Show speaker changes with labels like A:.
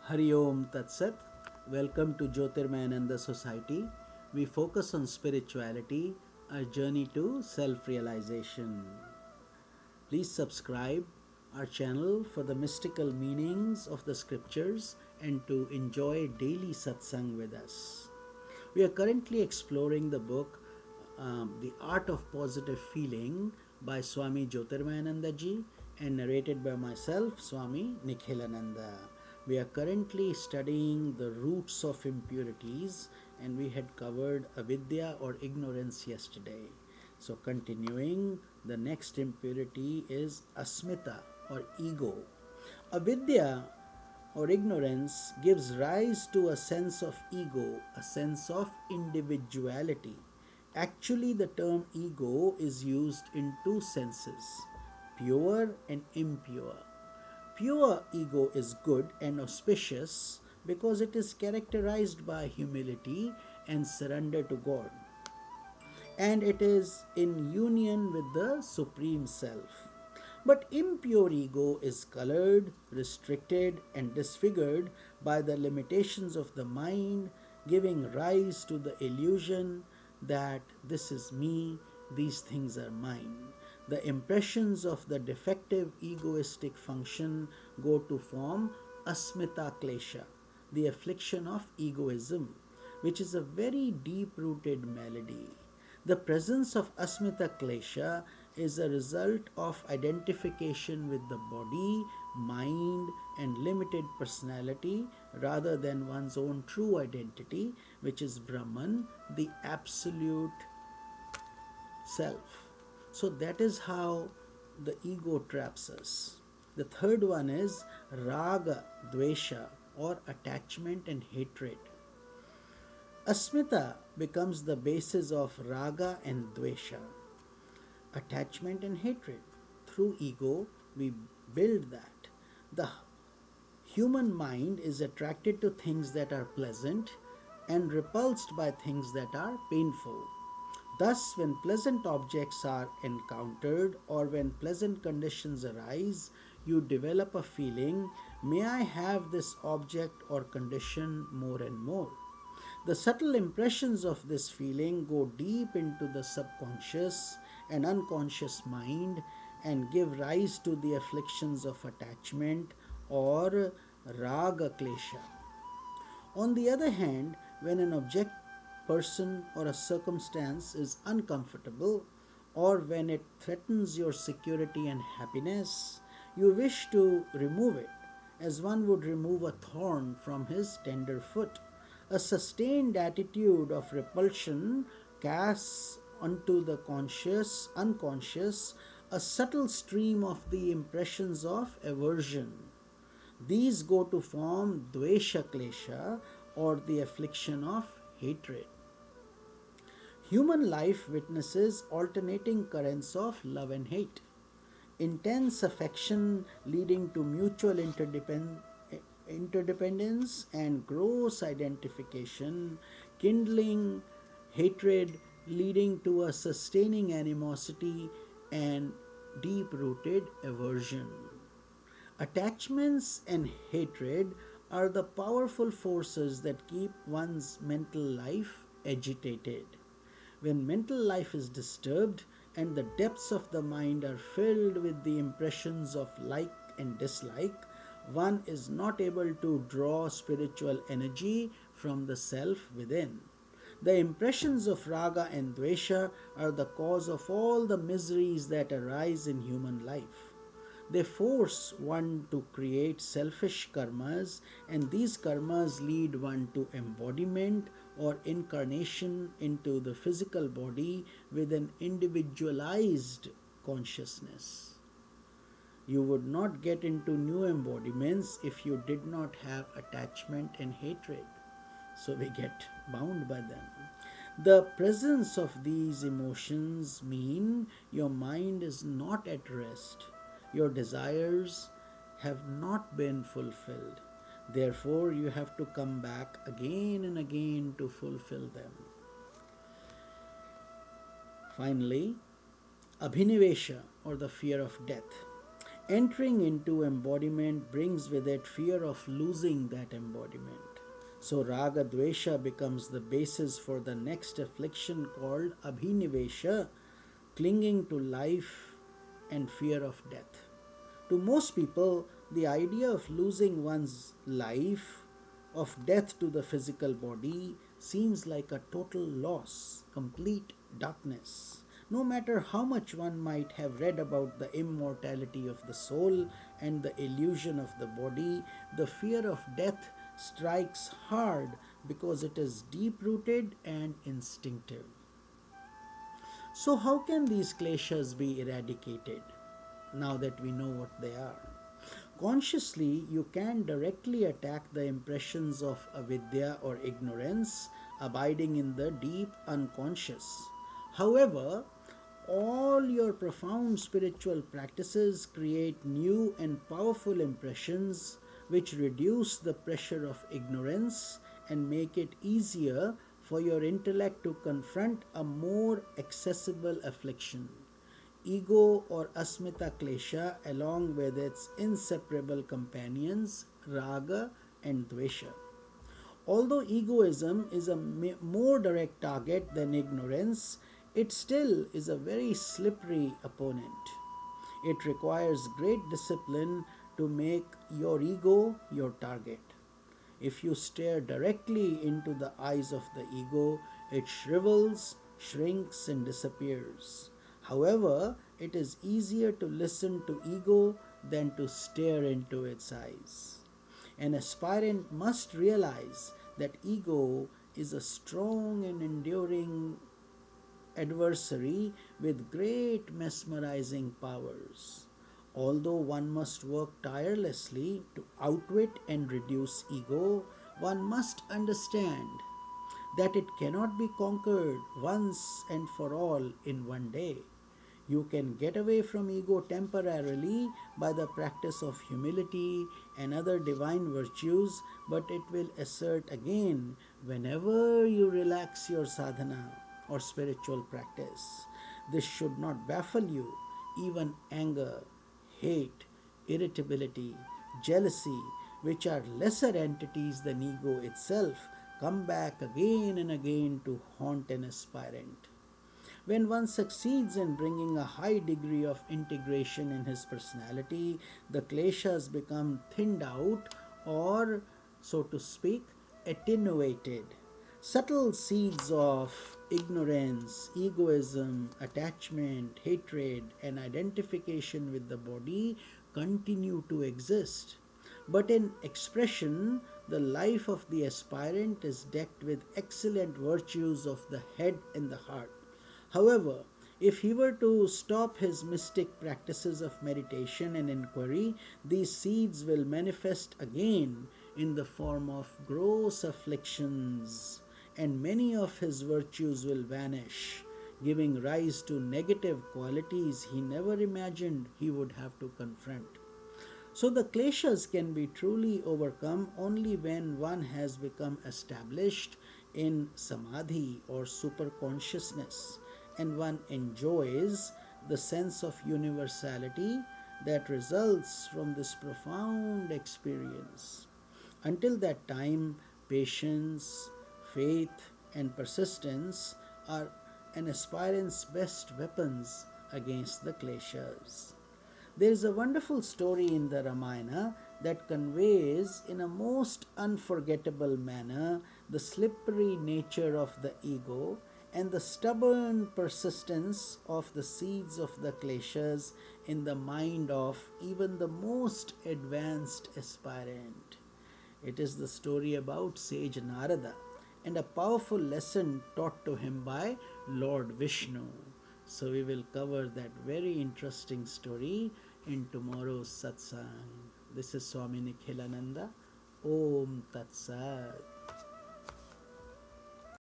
A: Hari Om Tat Sat. Welcome to Jyotirmayananda Society. We focus on spirituality, a journey to self realization. Please subscribe our channel for the mystical meanings of the scriptures and to enjoy daily satsang with us. We are currently exploring the book The Art of Positive Feeling by Swami Jyotirmayananda ji and narrated by myself, Swami Nikhilananda. We are currently studying the roots of impurities and we had covered avidya or ignorance yesterday. So, continuing, the next impurity is asmita or ego. Avidya or ignorance gives rise to a sense of ego, a sense of individuality. Actually, the term ego is used in two senses, pure and impure. Pure ego is good and auspicious because it is characterized by humility and surrender to God, and it is in union with the Supreme Self. But impure ego is colored, restricted, and disfigured by the limitations of the mind, giving rise to the illusion that this is me, these things are mine. The impressions of the defective egoistic function go to form asmita klesha, the affliction of egoism, which is a very deep rooted malady. The presence of asmita klesha is a result of identification with the body, mind, and limited personality rather than one's own true identity, which is Brahman, the absolute self. So that is how the ego traps us. The third one is raga, dvesha, or attachment and hatred. Asmita becomes the basis of raga and dvesha, attachment and hatred. Through ego, we build that. The human mind is attracted to things that are pleasant and repulsed by things that are painful. Thus, when pleasant objects are encountered or when pleasant conditions arise, you develop a feeling, may I have this object or condition more and more. The subtle impressions of this feeling go deep into the subconscious and unconscious mind and give rise to the afflictions of attachment or raga klesha. On the other hand, when an object, person, or a circumstance is uncomfortable, or when it threatens your security and happiness, you wish to remove it, as one would remove a thorn from his tender foot. A sustained attitude of repulsion casts onto the unconscious, a subtle stream of the impressions of aversion. These go to form dvesha klesha or the affliction of hatred. Human life witnesses alternating currents of love and hate. Intense affection leading to mutual interdependence and gross identification, kindling hatred leading to a sustaining animosity and deep rooted aversion. Attachments and hatred are the powerful forces that keep one's mental life agitated. When mental life is disturbed and the depths of the mind are filled with the impressions of like and dislike, one is not able to draw spiritual energy from the self within. The impressions of raga and dvesha are the cause of all the miseries that arise in human life. They force one to create selfish karmas, and these karmas lead one to embodiment or incarnation into the physical body with an individualized consciousness. You would not get into new embodiments if you did not have attachment and hatred. So we get bound by them. The presence of these emotions mean your mind is not at rest. Your desires have not been fulfilled. Therefore, you have to come back again and again to fulfill them. Finally, abhinivesha or the fear of death. Entering into embodiment brings with it fear of losing that embodiment. So raga dvesha becomes the basis for the next affliction called abhinivesha, clinging to life and fear of death. To most people, the idea of losing one's life, of death to the physical body, seems like a total loss, complete darkness. No matter how much one might have read about the immortality of the soul and the illusion of the body, the fear of death strikes hard because it is deep rooted and instinctive. So, how can these kleshas be eradicated now that we know what they are? Consciously, you can directly attack the impressions of avidya or ignorance abiding in the deep unconscious. However, all your profound spiritual practices create new and powerful impressions which reduce the pressure of ignorance and make it easier for your intellect to confront a more accessible affliction, ego or asmita klesha, along with its inseparable companions raga and dvesha. Although egoism is a more direct target than ignorance, it still is a very slippery opponent. It requires great discipline to make your ego your target. If you stare directly into the eyes of the ego, it shrivels, shrinks, and disappears. However, it is easier to listen to ego than to stare into its eyes. An aspirant must realize that ego is a strong and enduring adversary with great mesmerizing powers. Although one must work tirelessly to outwit and reduce ego, one must understand that it cannot be conquered once and for all in one day. You can get away from ego temporarily by the practice of humility and other divine virtues, but it will assert again whenever you relax your sadhana or spiritual practice. This should not baffle you. Even anger, hate, irritability, jealousy, which are lesser entities than ego itself, come back again and again to haunt an aspirant. When one succeeds in bringing a high degree of integration in his personality, the kleshas become thinned out or, so to speak, attenuated. Subtle seeds of ignorance, egoism, attachment, hatred, and identification with the body continue to exist. But in expression, the life of the aspirant is decked with excellent virtues of the head and the heart. However, if he were to stop his mystic practices of meditation and inquiry, these seeds will manifest again in the form of gross afflictions, and many of his virtues will vanish, giving rise to negative qualities he never imagined he would have to confront. So the kleshas can be truly overcome only when one has become established in samadhi or super consciousness and one enjoys the sense of universality that results from this profound experience. Until that time, patience, faith, and persistence are an aspirant's best weapons against the kleshas. There is a wonderful story in the Ramayana that conveys in a most unforgettable manner the slippery nature of the ego and the stubborn persistence of the seeds of the kleshas in the mind of even the most advanced aspirant. It is the story about sage Narada and a powerful lesson taught to him by Lord Vishnu. So we will cover that very interesting story in tomorrow's satsang. This is Swami Nikhilananda. Om Tat Sat.